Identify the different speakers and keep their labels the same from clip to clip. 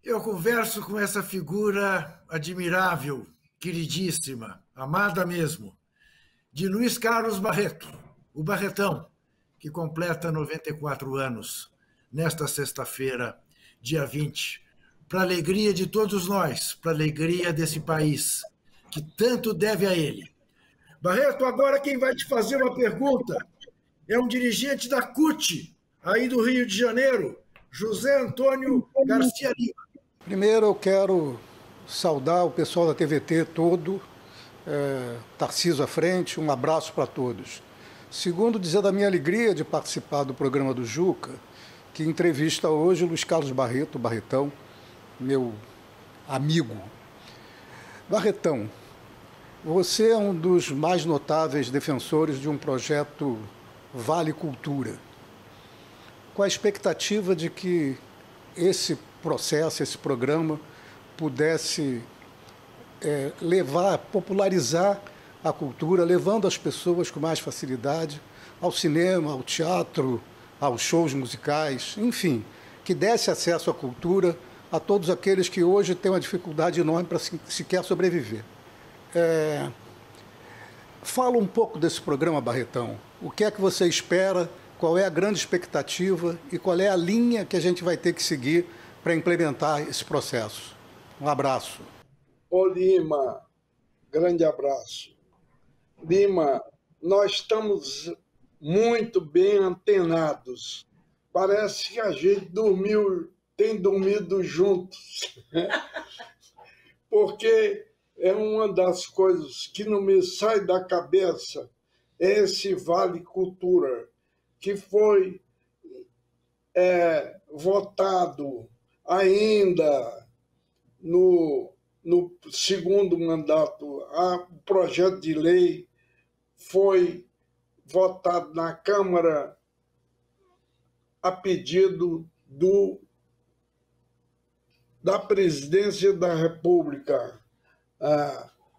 Speaker 1: Eu converso com essa figura admirável, queridíssima, amada mesmo, de Luiz Carlos Barreto, o Barretão, que completa 94 anos nesta sexta-feira, dia 20, para a alegria de todos nós, para a alegria desse país, que tanto deve a ele. Barreto, agora quem vai te fazer uma pergunta é um dirigente da CUT, aí do Rio de Janeiro, José Antônio Garcia Lima.
Speaker 2: Primeiro eu quero saudar o pessoal da TVT todo, Tarcísio à frente, um abraço para todos. Segundo, dizer da minha alegria de participar do programa do Juca, que entrevista hoje o Luiz Carlos Barreto, Barretão, meu amigo. Barretão, você é um dos mais notáveis defensores de um projeto Vale Cultura, com a expectativa de que esse processo, esse programa, pudesse popularizar a cultura, levando as pessoas com mais facilidade ao cinema, ao teatro, aos shows musicais, enfim, que desse acesso à cultura a todos aqueles que hoje têm uma dificuldade enorme para sequer sobreviver. Fala um pouco desse programa, Barretão. O que é que você espera? Qual é a grande expectativa e qual é a linha que a gente vai ter que seguir para implementar esse processo? Um abraço.
Speaker 3: Ô Lima, grande abraço. Lima, nós estamos muito bem antenados. Parece que a gente tem dormido juntos. Porque é uma das coisas que não me sai da cabeça, é esse Vale Cultura, que foi votado ainda no segundo mandato. O projeto de lei foi votado na Câmara a pedido da Presidência da República,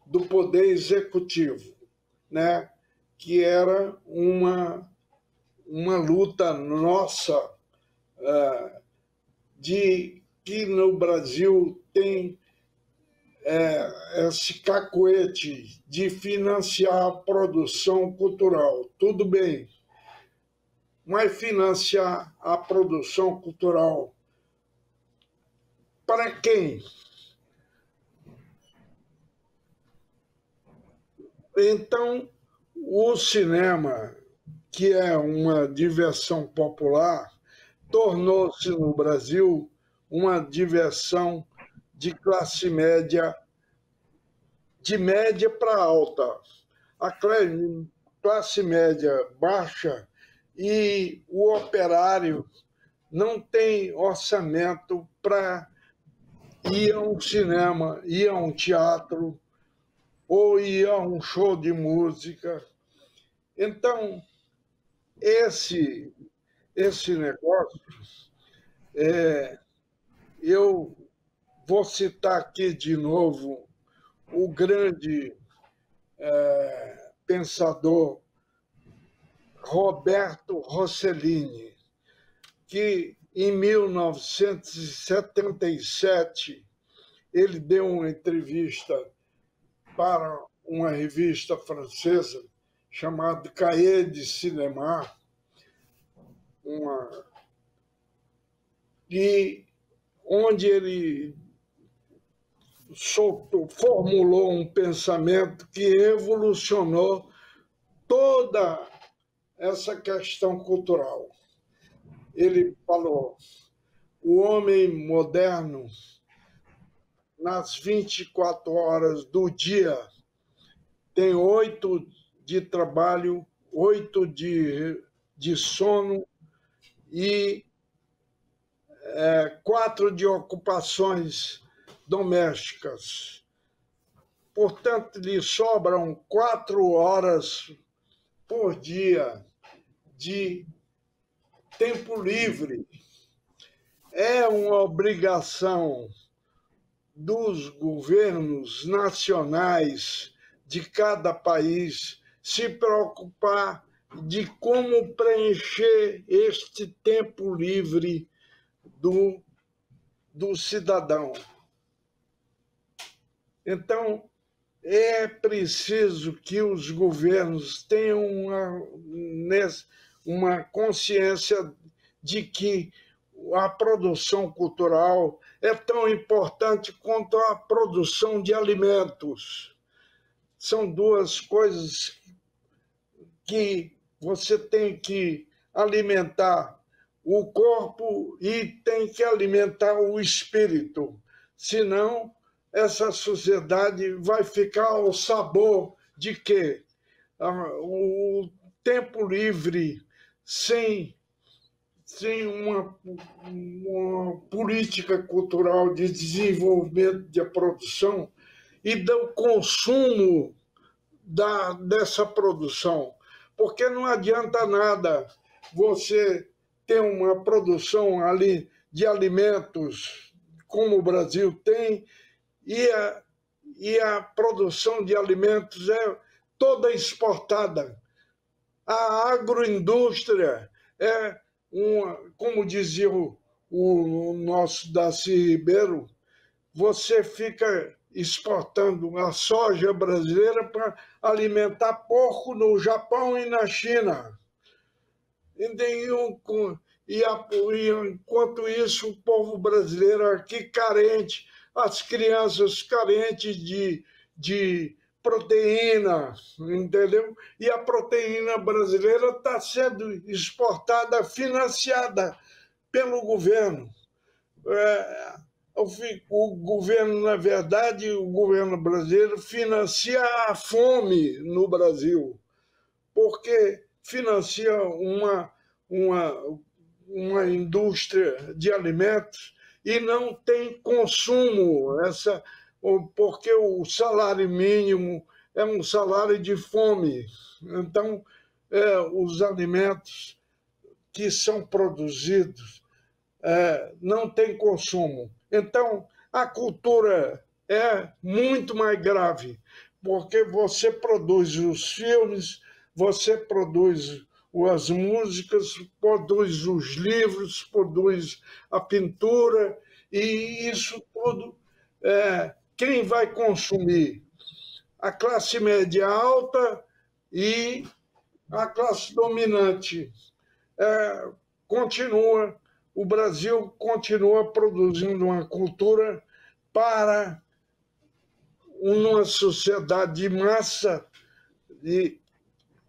Speaker 3: do Poder Executivo, né? Que era uma luta nossa de que no Brasil tem esse cacuete de financiar a produção cultural. Tudo bem, mas financiar a produção cultural para quem? Então, o cinema, que é uma diversão popular, tornou-se no Brasil uma diversão de classe média, de média para alta. A classe média baixa e o operário não tem orçamento para ir a um cinema, ir a um teatro ou ir a um show de música. Então, esse negócio, eu vou citar aqui de novo o grande pensador Roberto Rossellini, que em 1977 ele deu uma entrevista para uma revista francesa chamada Cahiers de Cinéma, e onde ele formulou um pensamento que revolucionou toda essa questão cultural. Ele falou: o homem moderno, nas 24 horas do dia, tem 8 de trabalho, 8 de sono e 4 de ocupações domésticas. Portanto, lhe sobram 4 horas por dia de tempo livre. É uma obrigação dos governos nacionais de cada país se preocupar de como preencher este tempo livre do cidadão. Então, é preciso que os governos tenham uma consciência de que a produção cultural é tão importante quanto a produção de alimentos. São duas coisas que você tem que alimentar o corpo e tem que alimentar o espírito. Senão, essa sociedade vai ficar ao sabor de quê? O tempo livre, sem uma política cultural de desenvolvimento de produção e do consumo dessa produção. Porque não adianta nada você ter uma produção ali de alimentos, como o Brasil tem, e a produção de alimentos é toda exportada. A agroindústria é como dizia o nosso Darcy Ribeiro, você fica exportando a soja brasileira para alimentar porco no Japão e na China. E enquanto isso, o povo brasileiro aqui carente, as crianças carentes de proteína, entendeu? E a proteína brasileira está sendo exportada, financiada pelo governo. O governo, na verdade, o governo brasileiro financia a fome no Brasil, porque financia uma indústria de alimentos e não tem consumo, porque o salário mínimo é um salário de fome. Então, os alimentos que são produzidos não têm consumo. Então, a cultura é muito mais grave, porque você produz os filmes, você produz as músicas, produz os livros, produz a pintura, e isso tudo, quem vai consumir? A classe média alta e a classe dominante. O Brasil continua produzindo uma cultura para uma sociedade de massa, e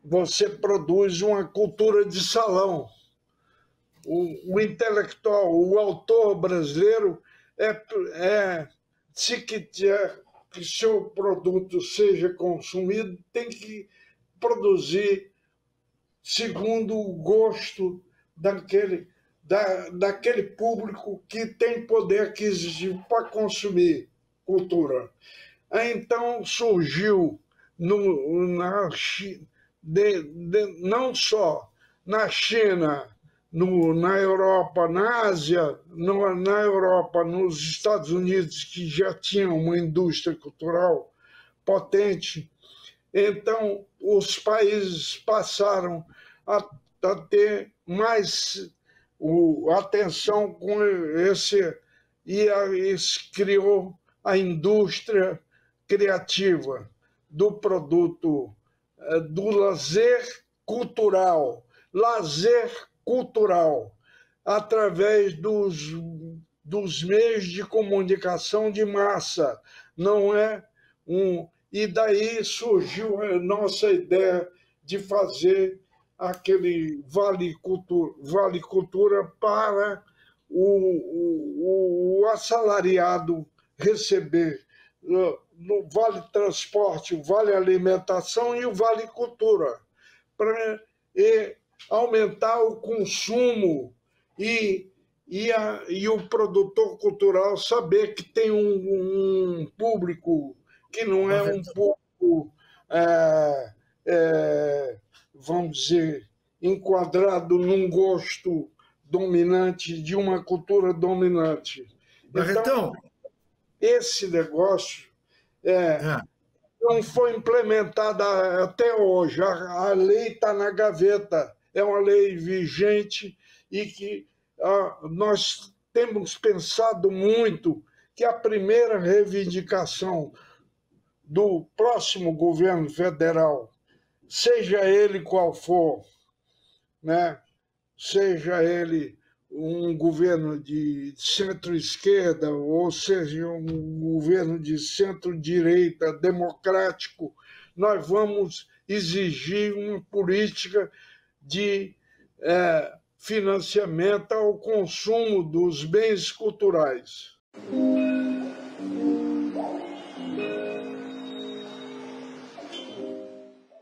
Speaker 3: você produz uma cultura de salão. O intelectual, o autor brasileiro, se quiser que seu produto seja consumido, tem que produzir segundo o gosto daquele público que tem poder aquisitivo para consumir cultura. Então surgiu não só na China, na Europa, na Ásia, na Europa, nos Estados Unidos, que já tinham uma indústria cultural potente. Então, os países passaram a ter mais atenção com esse, e criou a indústria criativa do produto, do lazer cultural, através dos meios de comunicação de massa. Não é E daí surgiu a nossa ideia de fazer aquele Vale Cultura para o assalariado receber no Vale Transporte, o Vale Alimentação e o Vale Cultura, para aumentar o consumo e o produtor cultural saber que tem um público que não é um público, vamos dizer, enquadrado num gosto dominante, de uma cultura dominante.
Speaker 1: Barretão,
Speaker 3: então, esse negócio não foi implementado até hoje. A lei está na gaveta, é uma lei vigente e que nós temos pensado muito que a primeira reivindicação do próximo governo federal, seja ele qual for, né? Seja ele um governo de centro-esquerda, ou seja, um governo de centro-direita democrático, nós vamos exigir uma política de financiamento ao consumo dos bens culturais.